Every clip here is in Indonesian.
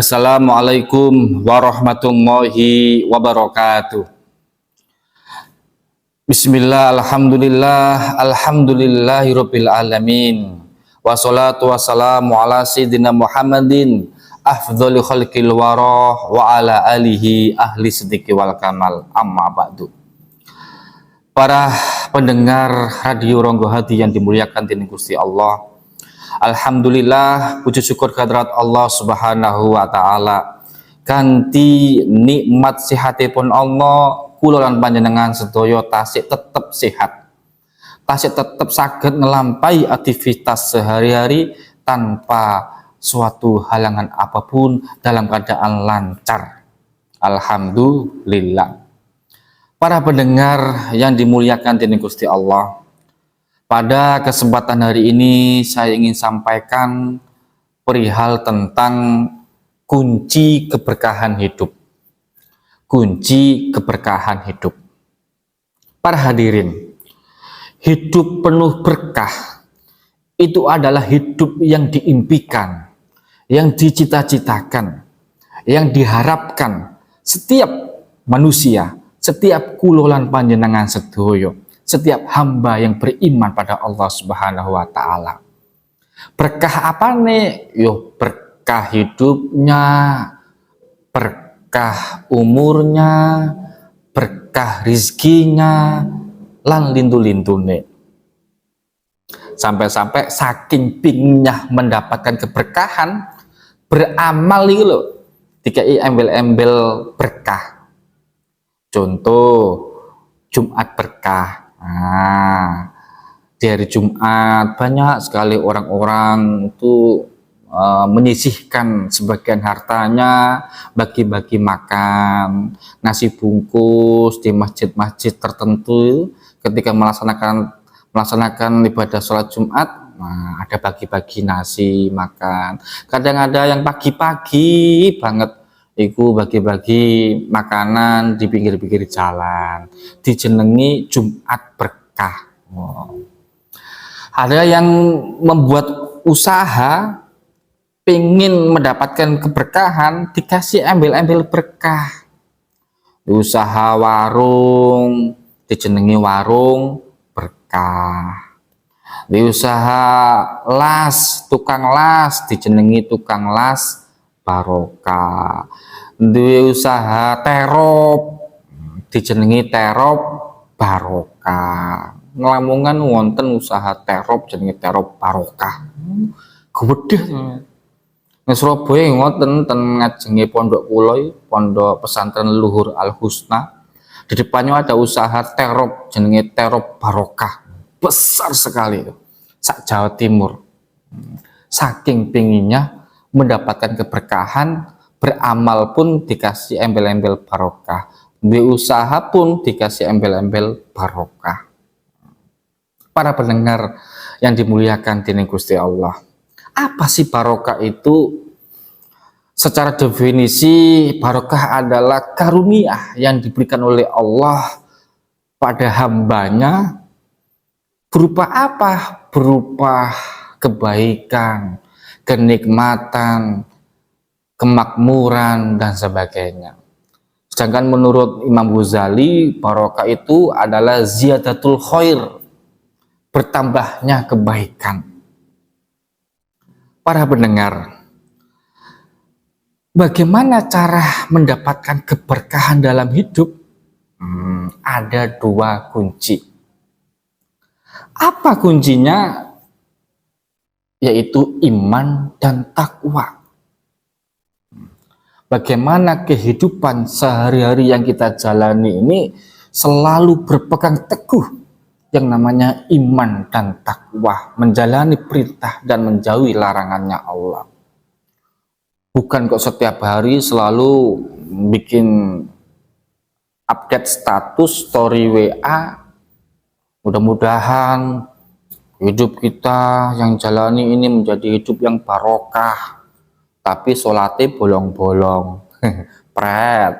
Assalamualaikum warahmatullahi wabarakatuh. Bismillah, alhamdulillah, alhamdulillahirabbil alamin. Wassalatu wassalamu ala sayyidina Muhammadin afdhali khalqil wara wa ala alihi ahli sidqi wal kamal. Amma ba'du. Para pendengar radio Ronggo Hati yang dimuliakan dening Gusti Allah, alhamdulillah, puji syukur kehadirat Allah Subhanahu wa taala. Kanthi nikmat sehatipun Allah, kula lan panjenengan sedaya tasih tetep sehat. Tasih tetep saged ngelampai aktivitas sehari-hari tanpa suatu halangan apapun, dalam keadaan lancar. Alhamdulillah. Para pendengar yang dimuliakan dening Gusti Allah, pada kesempatan hari ini saya ingin sampaikan perihal tentang kunci keberkahan hidup. Kunci keberkahan hidup. Para hadirin, hidup penuh berkah itu adalah hidup yang diimpikan, yang dicita-citakan, yang diharapkan setiap manusia, setiap kulolan panjenengan sedoyo, setiap hamba yang beriman pada Allah Subhanahu wa taala. Berkah apa nih? Yo, berkah hidupnya, berkah umurnya, berkah rizkinya, lan lintu-lintune. Sampai-sampai saking pingnya mendapatkan keberkahan, beramal iki lho, dikai embel-embel berkah. Contoh Jumat berkah. Nah, di hari Jumat banyak sekali orang-orang itu menyisihkan sebagian hartanya, bagi-bagi makan, nasi bungkus di masjid-masjid tertentu. Ketika melaksanakan ibadah sholat Jumat, nah, ada bagi-bagi nasi makan. Kadang ada yang pagi-pagi banget iku bagi-bagi makanan di pinggir-pinggir jalan, dijenengi Jumat berkah. Wow. Ada yang membuat usaha pengen mendapatkan keberkahan, dikasih embel-embel berkah. Usaha warung, dijenengi warung berkah. Di usaha las, tukang las, dijenengi tukang las barokah. Duwe usaha terop, dijenengi terop barokah. Ngelamungan wonten usaha terop jenenge terop barokah. Gedhe. Ning Surabaya ngoten ten ngajenge pondok kula, Pondok Pesantren Luhur Al Husna. Di depannya ada usaha terop jenenge terop barokah. Besar sekali itu. Sak Jawa Timur. Saking pinginnya mendapatkan keberkahan, beramal pun dikasih embel-embel barokah, berusaha pun dikasih embel-embel barokah. Para pendengar yang dimuliakan dening Gusti Allah, apa sih barokah itu? Secara definisi, barokah adalah karunia yang diberikan oleh Allah pada hambanya. Berupa apa? Berupa kebaikan, kenikmatan, kemakmuran, dan sebagainya. Sedangkan menurut Imam Ghazali, barokah itu adalah ziyadatul khair, bertambahnya kebaikan. Para pendengar, bagaimana cara mendapatkan keberkahan dalam hidup? Ada dua kunci. Apa kuncinya? Yaitu iman dan takwa. Bagaimana kehidupan sehari-hari yang kita jalani ini selalu berpegang teguh yang namanya iman dan takwa, menjalani perintah dan menjauhi larangannya Allah. Bukan kok setiap hari selalu bikin update status story WA, mudah-mudahan hidup kita yang jalani ini menjadi hidup yang barokah, tapi sholatnya bolong-bolong. Pret.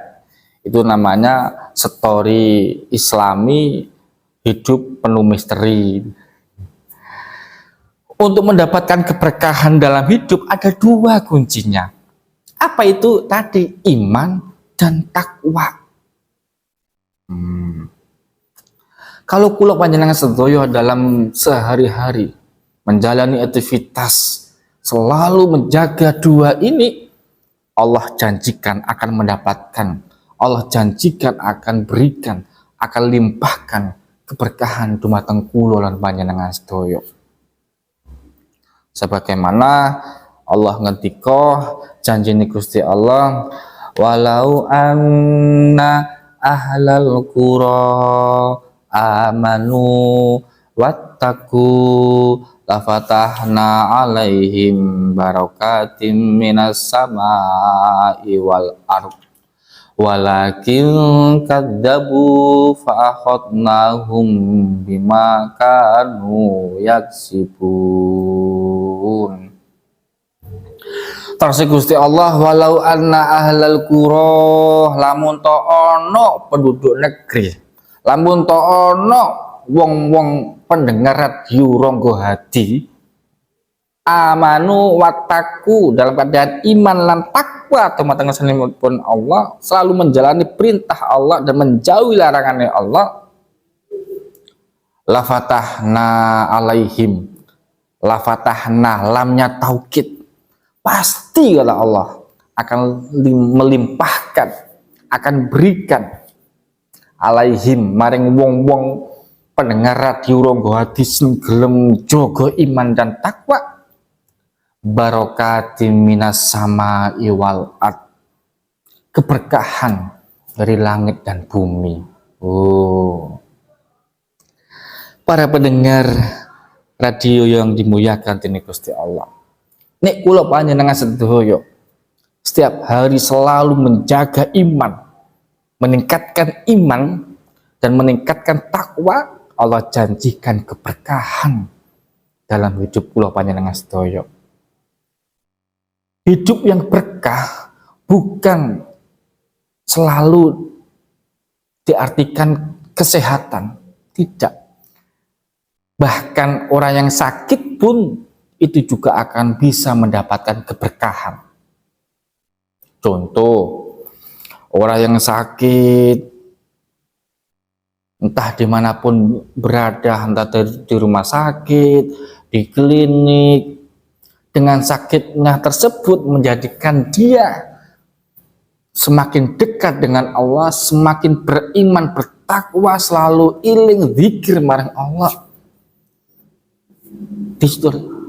Itu namanya story Islami hidup penuh misteri. Untuk mendapatkan keberkahan dalam hidup ada dua kuncinya. Apa itu tadi? Iman dan takwa. Kalau kula panjenengan sedaya dalam sehari-hari menjalani aktivitas selalu menjaga dua ini, Allah janjikan akan mendapatkan, Allah janjikan akan berikan, akan limpahkan keberkahan dumateng kula lan panjenengan sedaya. Sebagaimana Allah ngendika janjine Gusti Allah, walau anna ahlal qura amanu wattaqu lafatahna alaihim barakatim minas samai wal ard walakin kadzabu fa akhadnahum bima kanu yaksibun. Terus Gusti Allah, walau anna ahlal qura, lamun ta ono penduduk negeri, lamun ta ono wong-wong pendengar radio Ronggo Hadi, amanu wataku, dalam keadaan iman lan takwa teman-teman pun Allah, selalu menjalani perintah Allah dan menjauhi larangannya Allah, lafatahna alaihim, lafatahna lamnya taukid, pasti kata Allah akan melimpahkan, akan berikan alaihim maring wong-wong pendengar radio Ronggo Hadi sing gelem jaga iman dan takwa, barakatim minas samai wal ard, keberkahan dari langit dan bumi. Para pendengar radio yang dimuliakan dening Gusti Allah, nek kula panjenengan sedaya setiap hari selalu menjaga iman, meningkatkan iman dan meningkatkan takwa, Allah janjikan keberkahan dalam hidup kula panjenengan sedaya. Hidup yang berkah bukan selalu diartikan kesehatan, tidak. Bahkan orang yang sakit pun itu juga akan bisa mendapatkan keberkahan. Contoh, orang yang sakit entah dimanapun berada, entah di rumah sakit, di klinik, dengan sakitnya tersebut menjadikan dia semakin dekat dengan Allah, semakin beriman, bertakwa, selalu iling zikir marang Allah.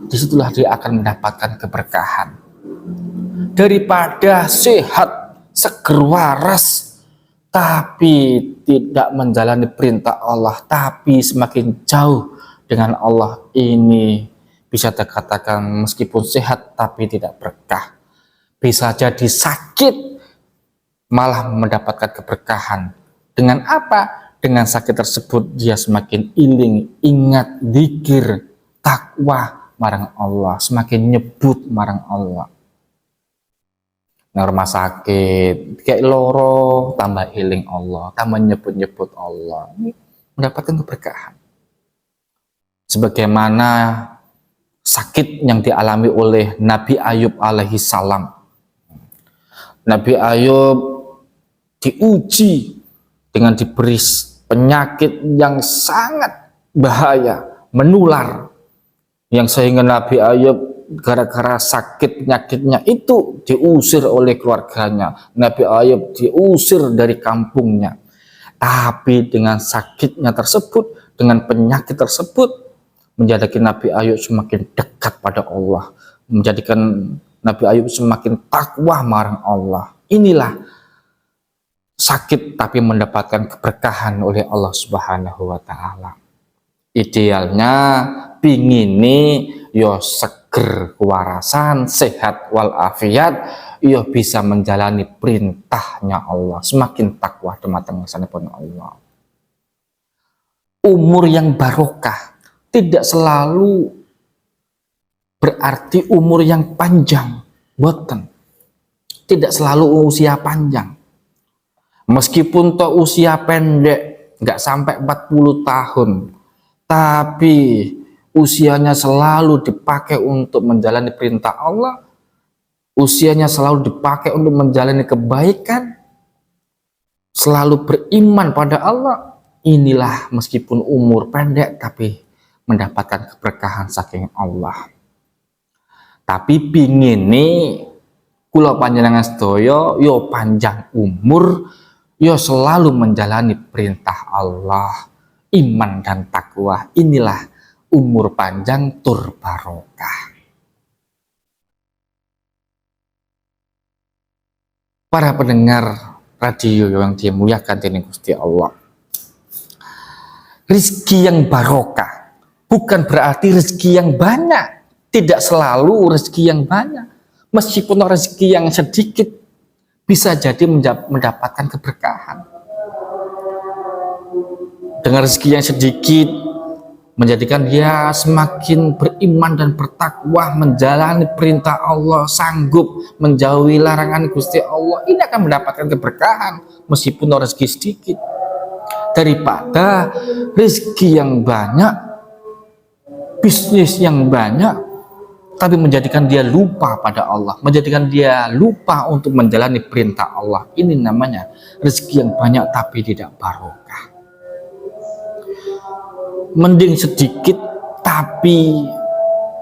Disitulah dia akan mendapatkan keberkahan. Daripada sehat, seger waras, tapi tidak menjalani perintah Allah, tapi semakin jauh dengan Allah, ini bisa dikatakan meskipun sehat tapi tidak berkah. Bisa jadi sakit malah mendapatkan keberkahan. Dengan apa? Dengan sakit tersebut dia semakin iling, ingat, zikir, takwa marang Allah, semakin nyebut marang Allah. Nah, rumah sakit kayak loro, tambah iling Allah, tambah nyebut-nyebut Allah, mendapatkan keberkahan. Sebagaimana sakit yang dialami oleh Nabi Ayub alaihi salam. Nabi Ayub diuji dengan diberi penyakit yang sangat bahaya, menular, yang sehingga Nabi Ayub gara-gara sakit penyakitnya itu diusir oleh keluarganya. Nabi Ayub diusir dari kampungnya. Tapi dengan sakitnya tersebut, dengan penyakit tersebut, menjadikan Nabi Ayub semakin dekat pada Allah, menjadikan Nabi Ayub semakin takwa marang Allah. Inilah sakit tapi mendapatkan keberkahan oleh Allah Subhanahu wa taala. Idealnya pingine yo seger kewarasan, sehat walafiat, yo bisa menjalani perintahnya Allah, semakin takwa dumateng ngarsanipun Allah. Umur yang barokah tidak selalu berarti umur yang panjang, boten. Tidak selalu usia panjang. Meskipun toh usia pendek, nggak sampai 40 tahun, tapi usianya selalu dipakai untuk menjalani perintah Allah, usianya selalu dipakai untuk menjalani kebaikan, selalu beriman pada Allah, inilah meskipun umur pendek tapi mendapatkan keberkahan saking Allah. Tapi pingin nih kula panjenengan sedaya yo panjang umur, yo selalu menjalani perintah Allah, iman dan takwa. Inilah umur panjang tur barokah. Para pendengar radio yang dimuliakan dening Gusti Allah, rezeki yang barokah bukan berarti rezeki yang banyak. Tidak selalu rezeki yang banyak. Meskipun rezeki yang sedikit bisa jadi mendapatkan keberkahan. Dengan rezeki yang sedikit menjadikan dia semakin beriman dan bertakwa, menjalani perintah Allah, sanggup menjauhi larangan Gusti Allah, ini akan mendapatkan keberkahan meskipun rezeki sedikit, daripada rezeki yang banyak, bisnis yang banyak, tapi menjadikan dia lupa pada Allah, menjadikan dia lupa untuk menjalani perintah Allah. Ini namanya rezeki yang banyak tapi tidak barokah. Mending sedikit tapi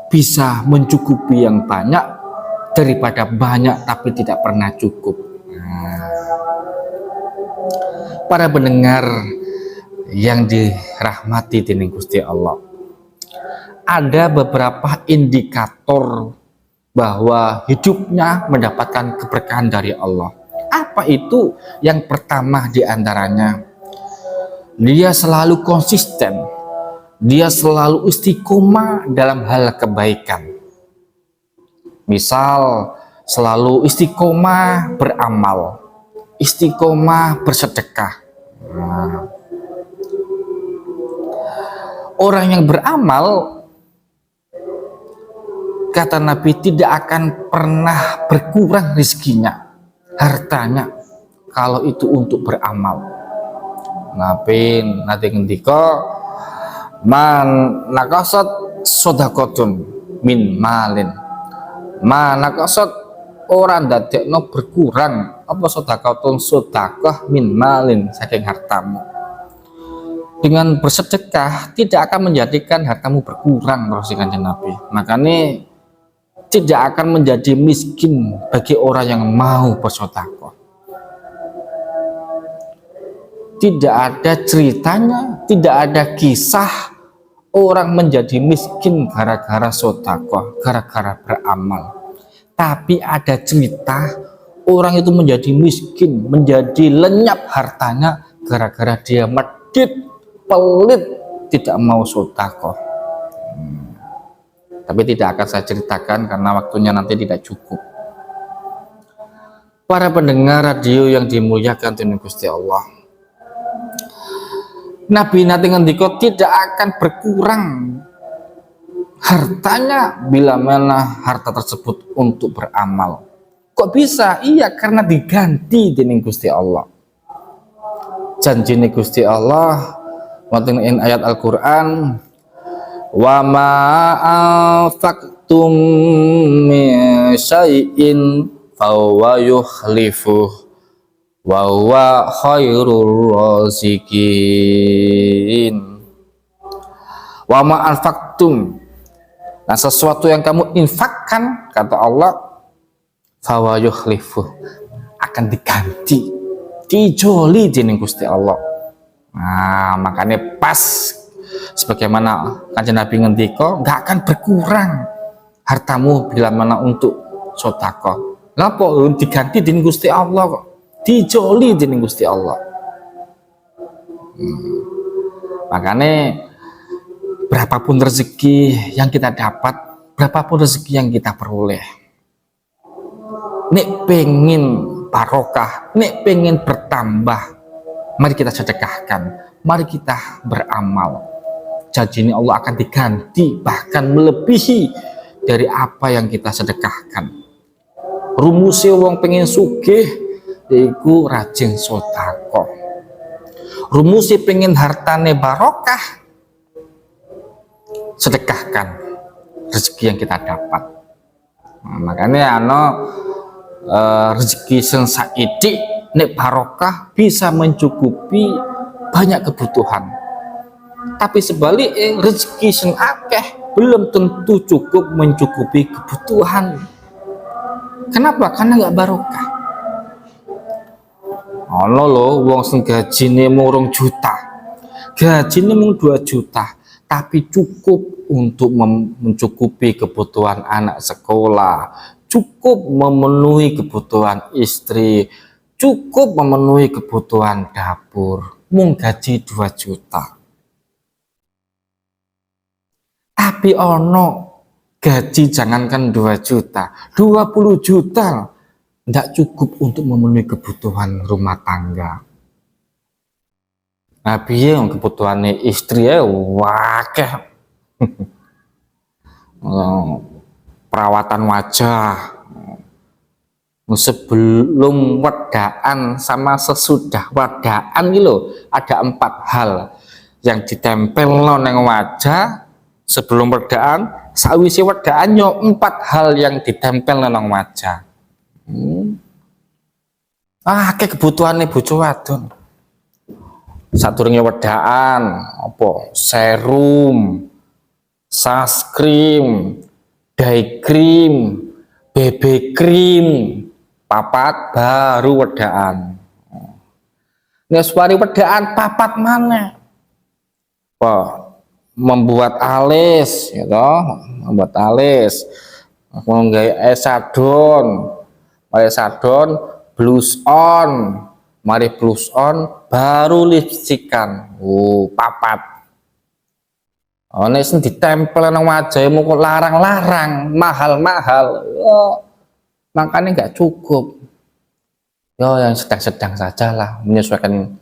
bisa mencukupi yang banyak, daripada banyak tapi tidak pernah cukup. Para pendengar yang dirahmati dening Gusti Allah, ada beberapa indikator bahwa hidupnya mendapatkan keberkahan dari Allah. Apa itu? Yang pertama diantaranya, dia selalu konsisten, dia selalu istiqomah dalam hal kebaikan. Misal, selalu istiqomah beramal, istiqomah bersedekah. Orang yang beramal, kata Nabi, tidak akan pernah berkurang rezekinya, hartanya, kalau itu untuk beramal. Nabi nanti ngendika, man nakasat sodakotun min malin, man nakasat orang dadekno berkurang apa sodakotun sodakoh min malin saking hartamu. Dengan bersedekah tidak akan menjadikan hartamu berkurang, menurut Nabi. Makanya tidak akan menjadi miskin bagi orang yang mau bersedekah. Tidak ada ceritanya, tidak ada kisah orang menjadi miskin gara-gara sedekah, gara-gara beramal. Tapi ada cerita orang itu menjadi miskin, menjadi lenyap hartanya gara-gara dia medit, pelit, tidak mau sedekah. Tapi tidak akan saya ceritakan karena waktunya nanti tidak cukup. Para pendengar radio yang dimuliakan dening Gusti Allah, Nabi nanti ngendika tidak akan berkurang hartanya bila mana harta tersebut untuk beramal. Kok bisa? Iya, karena diganti dening Gusti Allah. Janji Gusti Allah wonten ing ayat Al-Qur'an, wa ma anfaqtum min syai'in fahuwa yukhlifuh wa huwa khairur raziqin. Wa ma anfaqtum, nah sesuatu yang kamu infakkan, kata Allah, fahuwa yukhlifuh, akan diganti, dijoli dening Gusti Allah. Nah, makanya pas sebagaimana kanjeng Nabi ngendika, nggak akan berkurang hartamu bila mana untuk sedekah. Lah kok diganti dening Gusti Allah, kok dijoli dening Gusti Allah. Makanya berapapun rezeki yang kita dapat, berapapun rezeki yang kita peroleh, nek pengen barokah, nek pengen bertambah, mari kita sedekahkan, mari kita beramal. Janji ini Allah akan diganti, bahkan melebihi dari apa yang kita sedekahkan. Rumusnya wong pengen sugih, yaiku rajin sedekah. Rumusnya pengen hartane barokah, sedekahkan rezeki yang kita dapat. Makanya rezeki sing saiki nek barokah bisa mencukupi banyak kebutuhan. Tapi sebaliknya rezeki sing akeh belum tentu cukup mencukupi kebutuhan. Kenapa? Karena nggak barokah. Ono lho wong sing gajine mung 2 juta. Gajine mung 2 juta, tapi cukup untuk mencukupi kebutuhan anak sekolah, cukup memenuhi kebutuhan istri, cukup memenuhi kebutuhan dapur. Mung gaji 2 juta. Tapi ono gaji jangankan 2 juta, 20 juta tidak cukup untuk memenuhi kebutuhan rumah tangga. Nah, piye kebutuhannya istri ya wakeh. Perawatan wajah sebelum wedaan sama sesudah wedaan gitu ada 4 hal yang ditempel neng wajah sebelum wedaan, sawise wedaan yo 4 hal yang ditempel nang wajah. Kayak kebutuhannya bojo wadon. Sadurunge wedaan, apa serum, sunscreen, day cream, BB cream, papat baru wedaan. Nek suwari wedaan papat mana? Membuat alis, gitu, membuat alis, menggawe sadon, blush on, mari blush on, baru lipstikan, papat. Nek sing ditempel nang wajah mau kok larang-larang, mahal-mahal, makanya nggak cukup. Yang sedang-sedang saja lah, menyesuaikan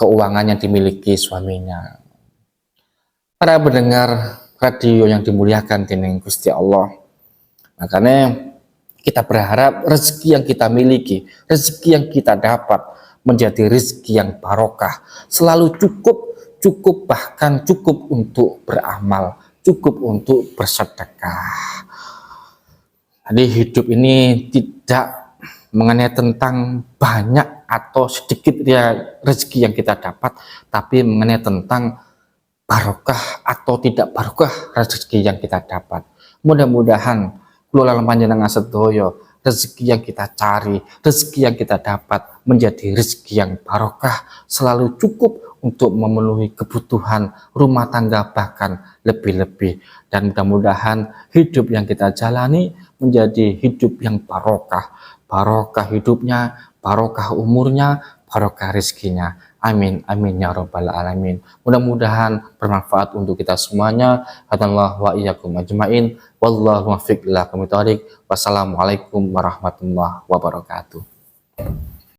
keuangan yang dimiliki suaminya. Para pendengar radio yang dimuliakan dening Gusti Allah, makanya kita berharap rezeki yang kita miliki, rezeki yang kita dapat menjadi rezeki yang barokah, selalu cukup bahkan cukup untuk beramal, cukup untuk bersedekah. Jadi hidup ini tidak mengenai tentang banyak atau sedikit ya rezeki yang kita dapat, tapi mengenai tentang barokah atau tidak barokah rezeki yang kita dapat. Mudah-mudahan kula lan panjenengan sedaya rezeki yang kita cari, rezeki yang kita dapat menjadi rezeki yang barokah, selalu cukup untuk memenuhi kebutuhan rumah tangga bahkan lebih-lebih, dan mudah-mudahan hidup yang kita jalani menjadi hidup yang barokah, barokah hidupnya, barokah umurnya, barokah rezekinya. Amin, amin ya robbal alamin. Mudah-mudahan bermanfaat untuk kita semuanya. Hadallahu wa iyyakum ajmain. Wallahu muwaffiq ila aqwamit thoriq. Wassalamualaikum warahmatullahi wabarakatuh.